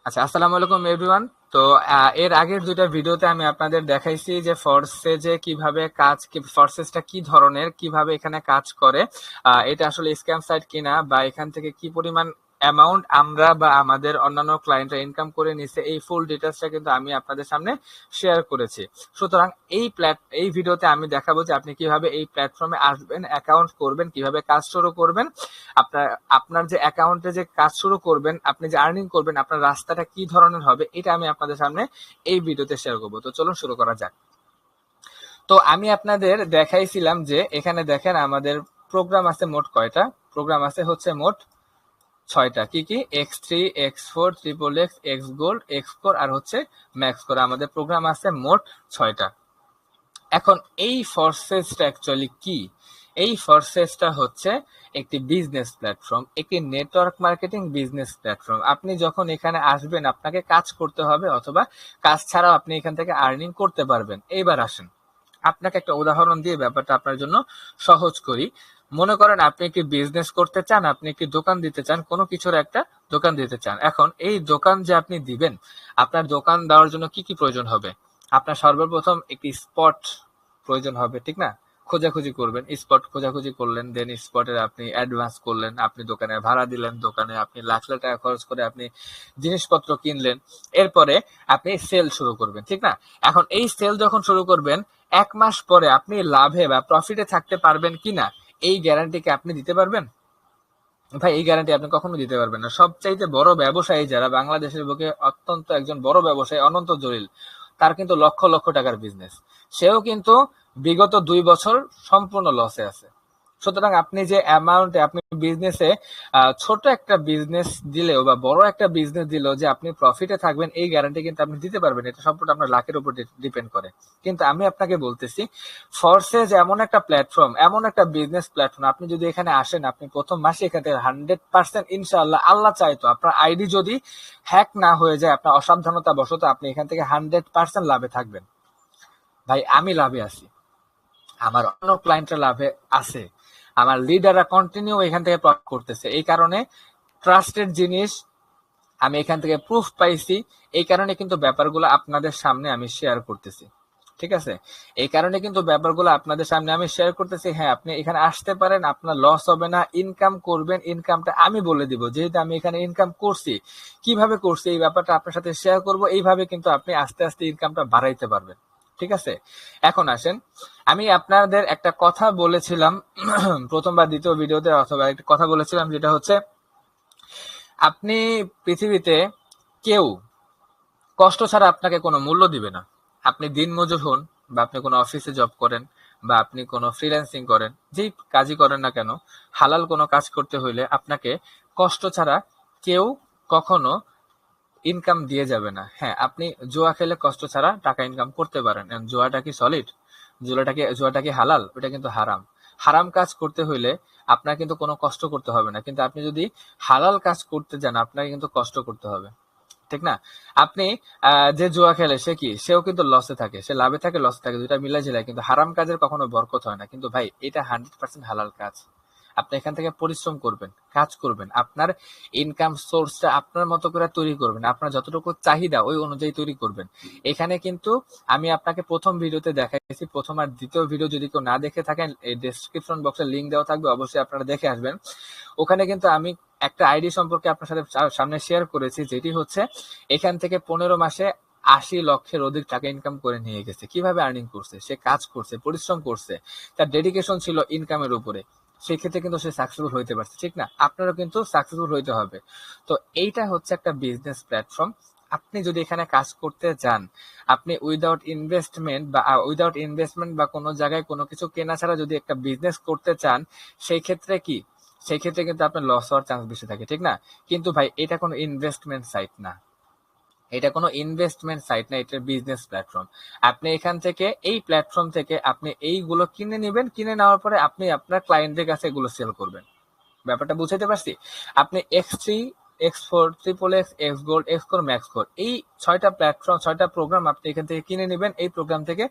আচ্ছা, আসসালামু আলাইকুম এভরিওয়ান। তো এর আগের দুইটা ভিডিওতে আমি আপনাদের দেখাইছি যে ফরসেজে কিভাবে কাজ, ফরসেজটা কি ধরনের, কিভাবে এখানে কাজ করে, এটা আসলে স্ক্যাম সাইট কিনা বা এখান থেকে কি পরিমাণ অ্যামাউন্ট আমরা বা আমাদের অন্যান্য ক্লায়েন্টরা ইনকাম করে নিছে, এই ফুল ডিটেলসটা কিন্তু আমি আপনাদের সামনে শেয়ার করেছি। সুতরাং এই ভিডিওতে আমি দেখাবো যে আপনি কিভাবে এই প্ল্যাটফর্মে আসবেন, অ্যাকাউন্ট করবেন, কিভাবে কাজ শুরু করবেন, আপনার আপনার যে অ্যাকাউন্টে যে কাজ শুরু করবেন, আপনি যে আর্নিং করবেন, আপনার রাস্তাটা কি ধরনের হবে, এটা আমি আপনাদের সামনে এই ভিডিওতে শেয়ার করবো। তো চলুন শুরু করা যাক। তো আমি আপনাদের দেখাইছিলাম যে এখানে দেখেন আমাদের প্রোগ্রাম আছে মোট কয়টা। প্রোগ্রাম আছে হচ্ছে মোট 6টা। কি কি? X3, X4, triple X, X gold, X core আর হচ্ছে ম্যাক্স কোর। আমাদের প্রোগ্রাম আছে মোট 6টা। এখন এই ফরসেসটা অ্যাকচুয়ালি কি? এই ফরসেসটা হচ্ছে একটি বিজনেস প্ল্যাটফর্ম, একটি নেটওয়ার্ক মার্কেটিং বিজনেস প্ল্যাটফর্ম। আপনি যখন এখানে আসবেন আপনাকে কাজ করতে হবে, অথবা কাজ ছাড়াও আপনি এখান থেকে আর্নিং করতে পারবেন। এইবার আসেন, আপনাকে একটা উদাহরণ দিয়ে ব্যাপারটা আপনার জন্য সহজ করি। মনে করেন আপনি একটি বিজনেস করতে চান, আপনি একটি দোকান দিতে চান, কোনো কিছুর একটা দোকান দিতে চান। এখন এই দোকান যে আপনি দিবেন, আপনার দোকান দেওয়ার জন্য কি কি প্রয়োজন হবে? আপনার সর্বপ্রথম একটি স্পট প্রয়োজন হবে, ঠিক না? খোঁজাখুঁজি করবেন, স্পট খোঁজাখুঁজি করলেন, দেন স্পটের আপনি অ্যাডভান্স করলেন, আপনি দোকানের ভাড়া দিলেন, দোকানে আপনি লাখ লাখ টাকা খরচ করে আপনি জিনিসপত্র কিনলেন। এরপরে আপনি সেল শুরু করবেন, ঠিক না? এখন এই সেল যখন শুরু করবেন, 1 মাস পরে আপনি লাভে বা প্রফিটে থাকতে পারবেন কিনা, এই গ্যারান্টি কি আপনি দিতে পারবেন? ভাই, এই গ্যারান্টি আপনি কখনো দিতে পারবেন না। সবচাইতে বড় ব্যবসায়ী যারা বাংলাদেশের বুকে, অত্যন্ত একজন বড় ব্যবসায়ী অনন্ত জলিল, তার কিন্তু লক্ষ লক্ষ টাকার বিজনেস। সেও কিন্তু বিগত 2 বছর সম্পূর্ণ লসে আছে। সুতরাং আপনি যে অ্যামাউন্টে আপনি বিজনেসে, ছোট একটা বিজনেস দিলেও বা বড় একটা বিজনেস দিলেও যে আপনি প্রফিটে থাকবেন, এই গ্যারান্টি কিন্তু আপনি দিতে পারবেন। এটা সম্পূর্ণ আপনার লাকের উপর ডিপেন্ড করে। কিন্তু আমি আপনাকে বলতেছি, ফরসেজ এমন একটা প্ল্যাটফর্ম, এমন একটা বিজনেস প্ল্যাটফর্ম, আপনি যদি এখানে আসেন, আপনি প্রথম মাসে এখান থেকে 100% ইনশাআল্লাহ, আল্লাহ চাইতো আপনার আইডি যদি হ্যাক না হয়ে যায়, আপনার অসাবধানতা বশত, আপনি এখান থেকে 100% লাভে থাকবেন। ভাই, আমি লাভে আছি, আমার অন্য ক্লায়েন্টরা লাভে আছে, আমার লিডাররা কন্টিনিউ এখান থেকে প্রফিট করতেছে। এই কারণে ট্রাস্টেড জিনিস, আমি এখান থেকে প্রুফ পাইছি। এই কারণে কিন্তু ব্যাপারগুলো আপনাদের সামনে আমি শেয়ার করতেছি, ঠিক আছে? এই কারণে কিন্তু ব্যাপারগুলো আপনাদের সামনে আমি শেয়ার করতেছি। হ্যাঁ, আপনি এখানে আসতে পারেন, আপনার লস হবে না, ইনকাম করবেন। ইনকামটা আমি বলে দিব, যেহেতু আমি এখানে ইনকাম করছি। কিভাবে করছি এই ব্যাপারটা আপনার সাথে শেয়ার করব। এইভাবে কিন্তু আপনি আস্তে আস্তে ইনকামটা বাড়াইতে পারবেন, ঠিক আছে? এখন আসেন, আমি আপনাদের একটা কথা বলেছিলাম প্রথম বা দ্বিতীয় ভিডিওতে, অথবা একটা কথা বলেছিলাম, যেটা হচ্ছে আপনি পৃথিবীতে কেউ কষ্ট ছাড়া আপনাকে কোনো মূল্য দিবে না। আপনি দিনমজুর হন, বা আপনি কোনো অফিসে জব করেন, বা আপনি কোনো ফ্রিল্যান্সিং করেন, যেই কাজই করেন না কেন, হালাল কোনো কাজ করতে হইলে আপনাকে কষ্ট ছাড়া কেউ কখনো ইনকাম দিয়ে যাবে না। হ্যাঁ, আপনি জুয়া খেলে কষ্ট ছাড়া টাকা ইনকাম করতে পারেন। জুয়াটা কি সলিড? জুয়াটা কি হালাল? ওটা কিন্তু হারাম। হারাম কাজ করতে হইলে আপনার কিন্তু কোনো কষ্ট করতে হবে না, কিন্তু আপনি যদি হালাল কাজ করতে যান, আপনাকে কিন্তু কষ্ট করতে হবে, ঠিক না? আপনি যে জুয়া খেলে সে কি? সেও কিন্তু লসে থাকে, সে লাভে থাকে, লসে থাকে, দুইটা মিলাই ঝিলাই। কিন্তু হারাম কাজের কখনো বরকত হয় না। কিন্তু ভাই, এটা 100% হালাল কাজ। আপনি এখান থেকে পরিশ্রম করবেন, কাজ করবেন, আপনার ইনকাম সোর্সটা আপনার মতো করে তৈরি করবেন, আপনার যতটুকু চাহিদা ওই অনুযায়ী তৈরি করবেন। এখানে কিন্তু আমি আপনাকে প্রথম ভিডিওতে দেখাইছি, প্রথম আর দ্বিতীয় ভিডিও যদি কেউ না দেখে থাকেন, এই ডেসক্রিপশন বক্সে লিঙ্ক দেওয়া থাকবে, অবশ্যই আপনারা দেখে আসবেন। ওখানে কিন্তু আমি একটা আইডি সম্পর্কে আপনার সাথে সামনে শেয়ার করেছি, যেটি হচ্ছে এখান থেকে 15 মাসে 80 লক্ষের অধিক টাকা ইনকাম করে নিয়ে গেছে। কিভাবে আর্নিং করছে? সে কাজ করছে, পরিশ্রম করছে, তার ডেডিকেশন ছিল ইনকামের উপরে। সেই ক্ষেত্রে কিন্তু সে সাকসেসফুল হইতে পারছে, ঠিক না? আপনারও কিন্তু সাকসেসফুল হইতে হবে। তো এইটা হচ্ছে একটা বিজনেস প্ল্যাটফর্ম। আপনি যদি এখানে কাজ করতে যান, আপনি উইদাউট ইনভেস্টমেন্ট বা কোনো জায়গায় কোনো কিছু কেনা ছাড়া যদি একটা বিজনেস করতে চান, সেই ক্ষেত্রে কি? সেই ক্ষেত্রে কিন্তু আপনার লস হওয়ার চান্স বেশি থাকে, ঠিক না? কিন্তু ভাই, এটা কোনো ইনভেস্টমেন্ট সাইট না, এটা কোনো ইনভেস্টমেন্ট সাইট না, এটা বিজনেস প্ল্যাটফর্ম। আপনি এখান থেকে, এই প্ল্যাটফর্ম থেকে আপনি এইগুলো কিনে নিবেন, কিনে নেওয়ার পরে আপনি আপনার ক্লায়েন্টদের কাছে এগুলো সেল করবেন। ব্যাপারটা বুঝাইতে পারছি? আপনি X3, X4, triple X, X gold, X core, max core, এই 6টা প্ল্যাটফর্ম, 6টা প্রোগ্রাম আপনি এখান থেকে কিনে নেবেন। এই প্রোগ্রাম থেকে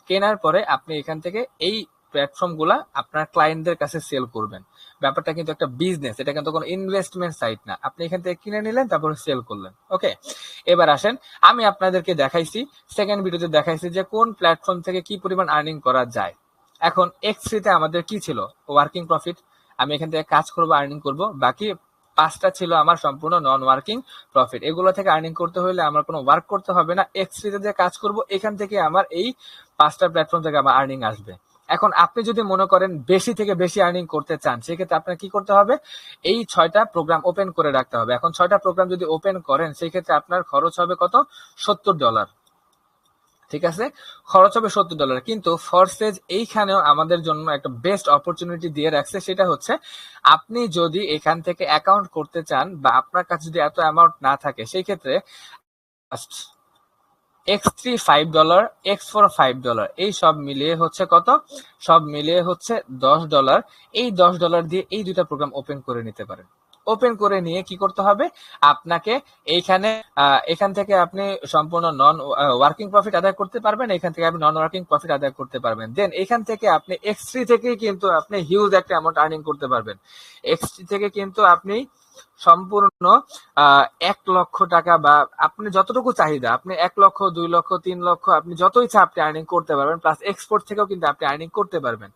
কেনার পরে আপনি এখান থেকে এই প্ল্যাটফর্ম গুলা আপনার ক্লায়েন্টদের কাছে সেল করবেন। ব্যাপারটা কিন্তু একটা বিজনেস, এটা কিন্তু কোনো ইনভেস্টমেন্ট সাইট না। আপনি এখান থেকে কিনে নিলেন, তারপরে সেল করলেন। ওকে, এবার আসেন, আমি আপনাদেরকে দেখাইছি, সেকেন্ড ভিডিওতে দেখাইছি যে কোন প্ল্যাটফর্ম থেকে কি পরিমাণ আর্নিং করা যায়। এখন X3 তে আমাদের কি ছিল? Working profit. আমি এখান থেকে কাজ করব, আর্নিং করব। বাকি 5টা ছিল আমার সম্পূর্ণ নন ওয়ার্কিং প্রফিট। এগুলো থেকে আর্নিং করতে হলে আমার কোনো ওয়ার্ক করতে হবে না। X3 তে যে কাজ করব, এখান থেকে আমার এই 5টা প্ল্যাটফর্ম থেকে আমার আর্নিং আসবে। এখন আপনি যদি মনে করেন বেশি থেকে বেশি আর্নিং করতে চান, সেক্ষেত্রে আপনার কি করতে হবে? এই 6টা প্রোগ্রাম ওপেন করে রাখতে হবে। এখন 6টা প্রোগ্রাম যদি ওপেন করেন, সেই ক্ষেত্রে আপনার খরচ হবে কত? $70। ঠিক আছে, খরচ হবে $70। কিন্তু ফরসেজ এইখানেও আমাদের জন্য একটা বেস্ট অপরচুনিটি দিয়ে রাখছে, সেটা হচ্ছে আপনি যদি এখান থেকে অ্যাকাউন্ট করতে চান বা আপনার কাছে যদি এত অ্যামাউন্ট না থাকে, সেই ক্ষেত্রে X3 $5, X4 $5, এই সব মিলিয়ে হচ্ছে কত? সব মিলিয়ে হচ্ছে $10। এই $10 দিয়ে এই দুইটা প্রোগ্রাম ওপেন করে নিতে পারেন। ওপেন করে নিয়ে কি করতে হবে? আপনাকে এইখানে এখান থেকে আপনি সম্পূর্ণ নন ওয়ার্কিং প্রফিট আদায় করতে পারবেন, এখান থেকে আপনি নন ওয়ার্কিং প্রফিট আদায় করতে পারবেন। দেন এখান থেকে আপনি X3 থেকেই কিন্তু আপনি হিউজ একটা অ্যামাউন্ট আর্নিং করতে পারবেন। X3 থেকে কিন্তু আপনি সম্পূর্ণ 1 লক্ষ টাকা বা আপনি যতটুকু চাহিদা, আপনি 1 লক্ষ, 2 লক্ষ, 3 লক্ষ, আপনি যত ইচ্ছা আপনি আর্নিং করতে পারবেন। প্লাস এক্সপোর্ট থেকেও কিন্তু আপনি আর্নিং করতে পারবেন।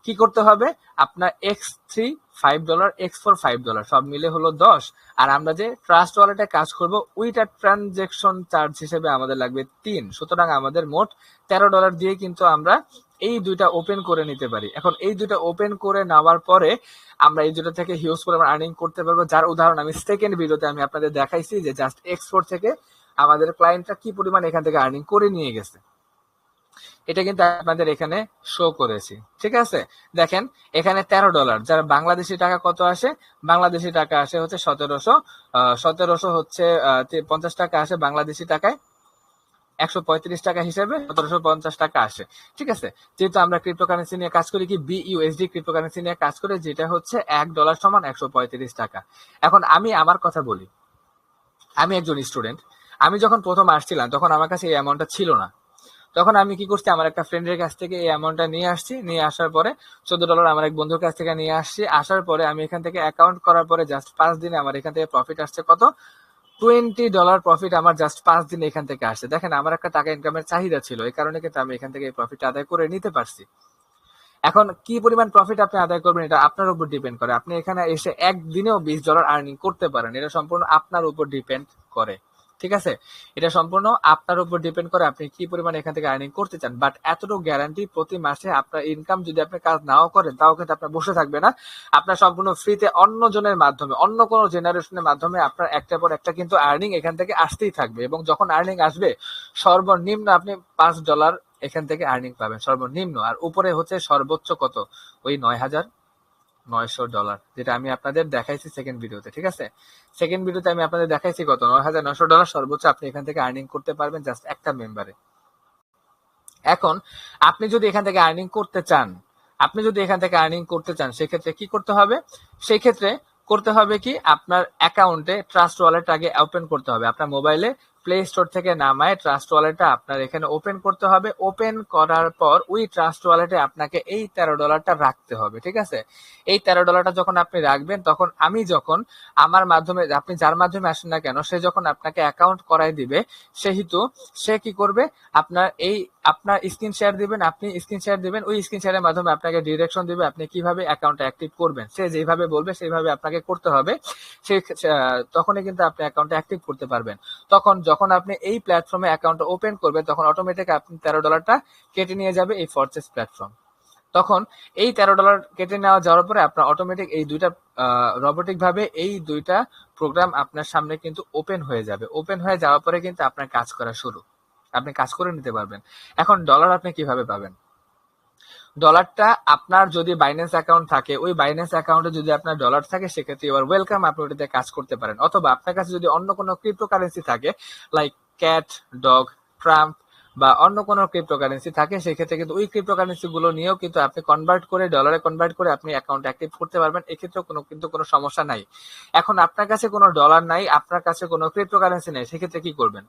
কি করতে হবে? আপনার X3 $5, X4 $5, সব মিলে হলো 10। আর আমরা যে ট্রাস্ট ওয়ালেটে কাজ করব, ওইটা ট্রানজেকশন চার্জ হিসেবে আমাদের লাগবে 3। সুতরাং আমাদের মোট $13 দিয়ে কিন্তু আমরা এই দুইটা ওপেন করে নিতে পারি। এখন এই দুইটা ওপেন করে নেওয়ার পরে আমরা এই দুটো থেকে হিউজ পরিমাণ আর্নিং করতে পারবো, যার উদাহরণ আমি সেকেন্ড ভিডিওতে আমি আপনাদের দেখাইছি যে জাস্ট এক্সপোর্ট থেকে আমাদের ক্লায়েন্টরা কি পরিমাণ এখান থেকে আর্নিং করে নিয়ে গেছে। এটা কিন্তু আপনাদের এখানে শো করেছি। ঠিক আছে, দেখেন এখানে $13, যারা বাংলাদেশি টাকা কত আসে? বাংলাদেশি টাকা আসে হচ্ছে 1700 হচ্ছে 50 টাকা আসে বাংলাদেশি টাকায়, 135 টাকা হিসেবে 1750 টাকা আসে। ঠিক আছে, যেহেতু আমরা ক্রিপ্টোকারেন্সি নিয়ে কাজ করি, কি BUSD ক্রিপ্টোকারেন্সি নিয়ে কাজ করি, যেটা হচ্ছে $1 সমান 135 টাকা। এখন আমি আমার কথা বলি, আমি একজন স্টুডেন্ট। আমি যখন প্রথম আসছিলাম তখন আমার কাছে এই অ্যামাউন্টটা ছিল না। তখন আমি কি করছি, আমার একটা ফ্রেন্ডের কাছ থেকে এই অ্যামাউন্টটা নিয়ে আসছি। নিয়ে আসার পরে $14 আমার এক বন্ধুর কাছ থেকে নিয়ে আসছি। আসার পরে আমি এখান থেকে অ্যাকাউন্ট করার পরে জাস্ট 5 দিনে আমার এখান থেকে প্রফিট আসছে কত? $20 প্রফিট আমার জাস্ট 5 দিনে এখান থেকে আসছে। দেখেন আমার একটা টাকা ইনকামের চাহিদা ছিল, এই কারণে কিন্তু আমি এখান থেকে এই প্রফিট আদায় করে নিতে পারছি। এখন কি পরিমাণ প্রফিট আপনি আদায় করবেন এটা আপনার উপর ডিপেন্ড করে। আপনি এখানে এসে একদিনেও $20 আর্নিং করতে পারেন, এটা সম্পূর্ণ আপনার উপর ডিপেন্ড করে। ঠিক আছে, এটা সম্পূর্ণ আপনার উপর ডিপেন্ড করে আপনি কি পরিমাণ এখান থেকে আর্নিং করতে চান। বাট এতটুকু গ্যারান্টি, প্রতি মাসে আপনার ইনকাম যদি আপনি কাজ নাও করেন, তাও কিন্তু আপনার বসে থাকবে না। আপনার সম্পূর্ণ ফ্রিতে অন্য জনের মাধ্যমে, অন্য কোনো জেনারেশনের মাধ্যমে আপনার একটার পর একটা কিন্তু আর্নিং এখান থেকে আসতেই থাকবে। এবং যখন আর্নিং আসবে, সর্বনিম্ন আপনি $5 এখান থেকে আর্নিং পাবেন সর্বনিম্ন। আর উপরে হচ্ছে সর্বোচ্চ কত? ওই $9,900, যেটা আমি আপনাদের দেখাইছি সেকেন্ড ভিডিওতে। ঠিক আছে, সেকেন্ড ভিডিওতে আমি আপনাদের দেখাইছি কত? $9,900 সর্বোচ্চ আপনি এখান থেকে আর্নিং করতে পারবেন জাস্ট একটা মেম্বারে। এখন আপনি যদি এখান থেকে আর্নিং করতে চান, সেক্ষেত্রে কি করতে হবে? সেই ক্ষেত্রে করতে হবে কি, আপনার অ্যাকাউন্টে ট্রাস্ট ওয়ালেট আগে ওপেন করতে হবে। আপনার মোবাইলে প্লে স্টোর থেকে নামায় ট্রাস্ট ওয়ালেটটা আপনার এখানে ওপেন করতে হবে। ওপেন করার পর ওই ট্রাস্ট ওয়ালেটে আপনাকে এই $13টা রাখতে হবে। ঠিক আছে, এই $13টা যখন আপনি রাখবেন, তখন আমি যখন আমার মাধ্যমে, আপনি যার মাধ্যমে আসেন না কেন, সে যখন আপনাকে অ্যাকাউন্ট করাই দিবে, সেহেতু সে কি করবে, আপনার স্ক্রিন শেয়ার দিবেন, আপনি স্ক্রিন শেয়ার দিবেন, ওই স্ক্রিন শেয়ারের মাধ্যমে আপনাকে ডিরেকশন দিবে আপনি কিভাবে অ্যাকাউন্টটা অ্যাক্টিভ করবেন। সে যেভাবে বলবে সেইভাবে আপনাকে করতে হবে। সে তখনই কিন্তু আপনি অ্যাকাউন্টটা অ্যাক্টিভ করতে পারবেন। যখন আপনি এই প্ল্যাটফর্মে অ্যাকাউন্টটা ওপেন করবেন, তখন অটোমেটিক আপনি $13টা কেটে নিয়ে যাবে এই ফরচেস প্ল্যাটফর্ম। তখন এই $13 কেটে নেওয়া যাওয়ার পরে আপনার অটোমেটিক এই দুইটা রোবটিক ভাবে এই দুইটা প্রোগ্রাম আপনার সামনে কিন্তু ওপেন হয়ে যাবে। ওপেন হয়ে যাওয়ার পরে কিন্তু আপনার কাজ করা শুরু, আপনি কাজ করে নিতে পারবেন। এখন ডলার আপনি কিভাবে পাবেন? ডলারটা আপনার যদি বাইন্যান্স অ্যাকাউন্ট থাকে, ওই বাইন্যান্স অ্যাকাউন্টে যদি আপনার ডলার থাকে, সেক্ষেত্রে ইউ আর ওয়েলকাম, আপনি ওটাতে কাজ করতে পারেন। অথবা আপনার কাছে যদি অন্য কোনো ক্রিপ্টোকারেন্সি থাকে, লাইক ক্যাট, ডগ, ট্রাম্প বা অন্য কোনো ক্রিপ্টোকারেন্সি থাকে, সেক্ষেত্রে কিন্তু ওই ক্রিপ্টোকারেন্সি গুলো নিয়েও কিন্তু আপনি কনভার্ট করে, ডলারে কনভার্ট করে আপনি অ্যাকাউন্ট অ্যাক্টিভ করতে পারবেন। এক্ষেত্রেও কোনো সমস্যা নাই। এখন আপনার কাছে কোনো ডলার নাই, আপনার কাছে কোনো ক্রিপ্টোকারেন্সি নেই, সেক্ষেত্রে কি করবেন?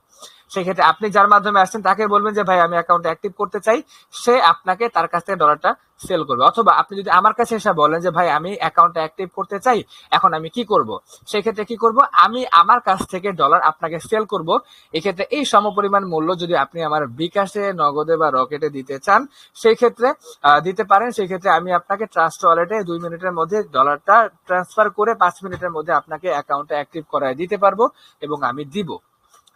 সেক্ষেত্রে আপনি যার মাধ্যমে আসছেন তাকে বলবেন যে ভাই আমি অ্যাকাউন্ট অ্যাক্টিভ করতে চাই, সে আপনাকে তার কাছ থেকে ডলারটা সেল করবে। অথবা আপনি যদি আমার কাছে এসে বলেন যে ভাই আমি অ্যাকাউন্টটা অ্যাক্টিভ করতে চাই, এখন আমি কি করব, সেক্ষেত্রে কি করব, আমি আমার কাছ থেকে ডলার আপনাকে সেল করব। এক্ষেত্রে এই সমপরিমাণ মূল্য যদি আপনি আমার বিকাশে, নগদে বা রকেটে দিতে চান, সেই ক্ষেত্রে দিতে পারেন। সেই ক্ষেত্রে আমি আপনাকে ট্রাস্ট ওয়ালেটে 2 মিনিটের মধ্যে ডলারটা ট্রান্সফার করে 5 মিনিটের মধ্যে আপনাকে অ্যাকাউন্টটা অ্যাক্টিভ করায় দিতে পারবো এবং আমি দিব।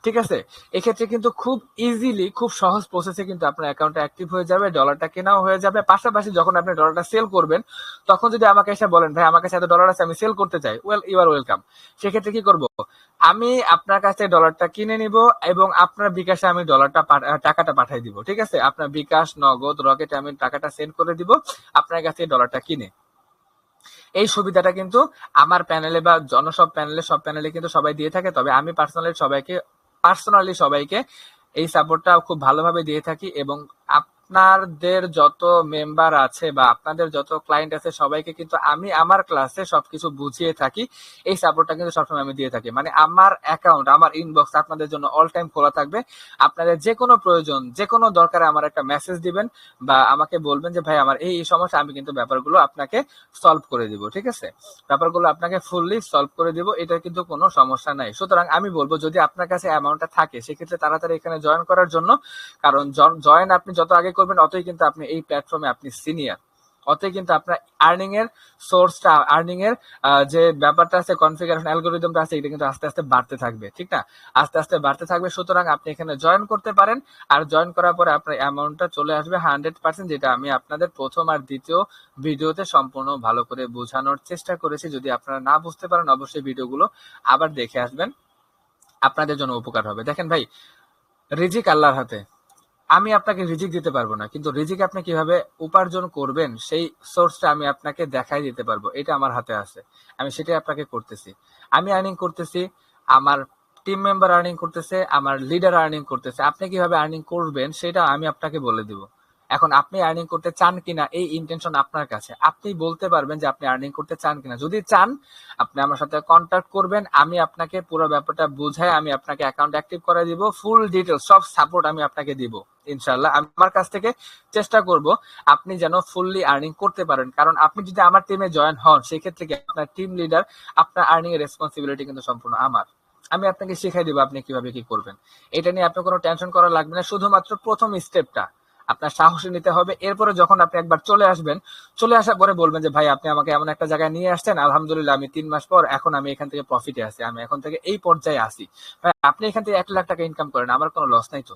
ঠিক আছে, এক্ষেত্রে কিন্তু খুব ইজিলি, খুব সহজ প্রসেসে কিন্তু আপনার অ্যাকাউন্টটা অ্যাক্টিভ হয়ে যাবে, ডলারটা কেনাও হয়ে যাবে। পাশাপাশি যখন আপনি ডলারটা সেল করবেন, তখন যদি আমাকে এসে বলেন ভাই আমার কাছে এত ডলার আছে, আমি সেল করতে চাই, ওয়েল ইউ আর ওয়েলকাম। সেক্ষেত্রে কি করব, আমি আপনার কাছে ডলারটা কিনে নিব এবং আপনার বিকাশে আমি টাকাটা পাঠিয়ে দিব। ঠিক আছে, আপনার বিকাশ, নগদ, রকেটে আমি টাকাটা সেন্ড করে দিব আপনার কাছে ডলারটা কিনে। এই সুবিধাটা কিন্তু আমার প্যানেলে বা জনসব প্যানেলে, সব প্যানেলে কিন্তু সবাই দিয়ে থাকে, তবে আমি পার্সোনালি সবাইকে এই সাপোর্টটা খুব ভালোভাবে দিয়ে থাকি এবং আপনাদের যত মেম্বার আছে বা আপনাদের যত ক্লায়েন্ট আছে সবাইকে কিন্তু আমি আমার ক্লাসে সবকিছু বুঝিয়ে থাকি। এই সাপোর্টটা কিন্তু সবসময় আমি দিয়ে থাকি। মানে আমার অ্যাকাউন্ট, আমার ইনবক্স আপনাদের জন্য অল টাইম খোলা থাকবে। আপনাদের যে কোনো প্রয়োজন, যে কোনো দরকারে আমার একটা মেসেজ দিবেন বা আমাকে বলবেন যে ভাই আমার এই সমস্যা, আমি কিন্তু ব্যাপারগুলো আপনাকে সলভ করে দিব। ঠিক আছে, ব্যাপারগুলো আপনাকে ফুললি সলভ করে দিব, এটা কিন্তু কোনো সমস্যা নাই। সুতরাং আমি বলবো যদি আপনার কাছে অ্যামাউন্টটা থাকে সেক্ষেত্রে তাড়াতাড়ি এখানে জয়েন করার জন্য, কারণ জয়েন আপনি যত আগে করবেন অতই কিন্তু আপনি এই প্ল্যাটফর্মে আপনি সিনিয়র, অতই কিন্তু আপনার আর্নিং এর সোর্সটা, আর্নিং এর যে ব্যাপারটা আছে, কনফিগারেশন অ্যালগরিদমটা আছে, এটা কিন্তু আস্তে আস্তে বাড়তে থাকবে। ঠিক না, আস্তে আস্তে বাড়তে থাকবে। সুতরাং আপনি এখানে জয়েন করতে পারেন, আর জয়েন করার পরে আপনার অ্যামাউন্টটা চলে আসবে 100%, যেটা আমি আপনাদের প্রথম আর দ্বিতীয় ভিডিওতে সম্পূর্ণ ভালো করে বোঝানোর চেষ্টা করেছি। যদি আপনারা না বুঝতে পারেন অবশ্যই ভিডিওগুলো আবার দেখে আসবেন, আপনাদের জন্য উপকার হবে। দেখেন ভাই, রিজিক আল্লাহর হাতে, আমি আপনাকে রিজিক দিতে পারবো না, কিন্তু রিজিক আপনি কিভাবে উপার্জন করবেন সেই সোর্সটা আমি আপনাকে দেখাই দিতে পারবো। এটা আমার হাতে আছে, আমি সেটাই আপনাকে করতেছি। আমি আর্নিং করতেছি, আমার টিম মেম্বার আর্নিং করতেছে, আমার লিডার আর্নিং করতেছে। আপনি কিভাবে আর্নিং করবেন সেটা আমি আপনাকে বলে দিব। এখন আপনি আর্নিং করতে চান কিনা এই ইন্টেনশন আপনার কাছে, আপনি বলতে পারবেন যে আপনি আর্নিং করতে চান কিনা। যদি চান আপনি আমার সাথে কন্ট্যাক্ট করবেন, আমি আপনাকে পুরো ব্যাপারটা বুঝাই, আমি আপনাকে অ্যাকাউন্ট অ্যাক্টিভ করে দিব, ফুল ডিটেলস সব সাপোর্ট আমি আপনাকে দিব ইনশাআল্লাহ। আমার কাছ থেকে চেষ্টা করব আপনি যেন ফুললি আর্নিং করতে পারেন, কারণ আপনি যদি আমার টিমে জয়েন হন সেক্ষেত্রে কি আপনার টিম লিডার, আপনার আর্নিং এর রেসপন্সিবিলিটি কিন্তু সম্পূর্ণ আমার। আমি আপনাকে শিখাই দিব আপনি কিভাবে কি করবেন, এটা নিয়ে আপনার কোনো টেনশন করা লাগবে না। শুধুমাত্র প্রথম স্টেপটা আপনার সাহসী নিতে হবে। এরপরে যখন আপনি একবার চলে আসবেন, চলে আসার পরে বলবেন যে ভাই আপনি আমাকে এমন একটা জায়গায় নিয়ে আসছেন, আলহামদুলিল্লাহ আমি 3 মাস পর এখন আমি এখান থেকে প্রফিটে আছি, আমি এখন থেকে এই পর্যায়ে আসি। ভাই আপনি এখান থেকে 1 লাখ টাকা ইনকাম করেন, আমার কোনো লস নাই তো।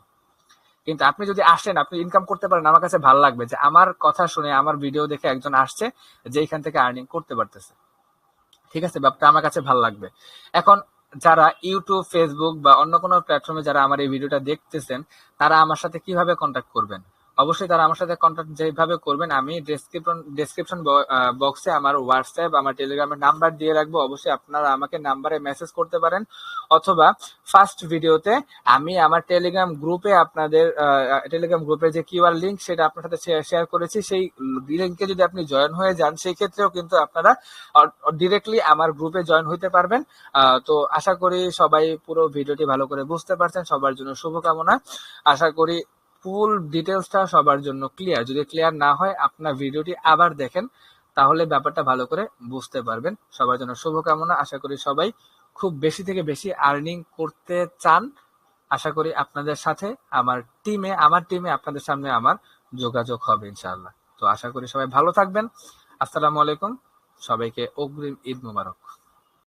কিন্তু আপনি যদি আসেন, আপনি ইনকাম করতে পারেন, আমার কাছে ভালো লাগবে যে আমার কথা শুনে, আমার ভিডিও দেখে একজন আসছে যে এখান থেকে আর্নিং করতে পারতেছে। ঠিক আছে, ব্যাপারটা আমার কাছে ভালো লাগবে। এখন যারা ইউটিউব, ফেসবুক বা অন্য কোনো প্ল্যাটফর্মে যারা আমার এই ভিডিওটা দেখতেছেন, তারা আমার সাথে কিভাবে কন্ট্যাক্ট করবেন? অবশ্যই তারা আমার সাথে কন্ট্যাক্ট যেভাবে করবেন, আমি ডেসক্রিপশন বক্সে আমার হোয়াটসঅ্যাপ, আমার টেলিগ্রামের নাম্বার দিয়ে রাখবো। অবশ্যই আপনারা আমাকে নাম্বারে মেসেজ করতে পারেন, অথবা ফার্স্ট ভিডিওতে আমি আমার টেলিগ্রাম গ্রুপে আপনাদের টেলিগ্রাম গ্রুপের যে কিউআর লিঙ্ক সেটা আপনার সাথে শেয়ার করেছি, সেই লিঙ্কে যদি আপনি জয়েন হয়ে যান সেই ক্ষেত্রেও কিন্তু আপনারা ডিরেক্টলি আমার গ্রুপে জয়েন হইতে পারবেন। তো আশা করি সবাই পুরো ভিডিওটি ভালো করে বুঝতে পারছেন। সবার জন্য শুভকামনা। আশা করি ফুল ডিটেলসটা সবার জন্য ক্লিয়ার। যদি ক্লিয়ার না হয় আপনার ভিডিওটি আবার দেখেন, তাহলে ব্যাপারটা ভালো করে বুঝতে পারবেন। সবার জন্য শুভকামনা। আশা করি সবাই খুব বেশি থেকে বেশি আর্নিং করতে চান। আশা করি আপনাদের সাথে আমার টিমে আপনাদের সামনে আমার যোগাযোগ হবে ইনশাআল্লাহ। তো আশা করি সবাই ভালো থাকবেন। আসসালামু আলাইকুম, সবাইকে অগ্রিম ঈদ মোবারক।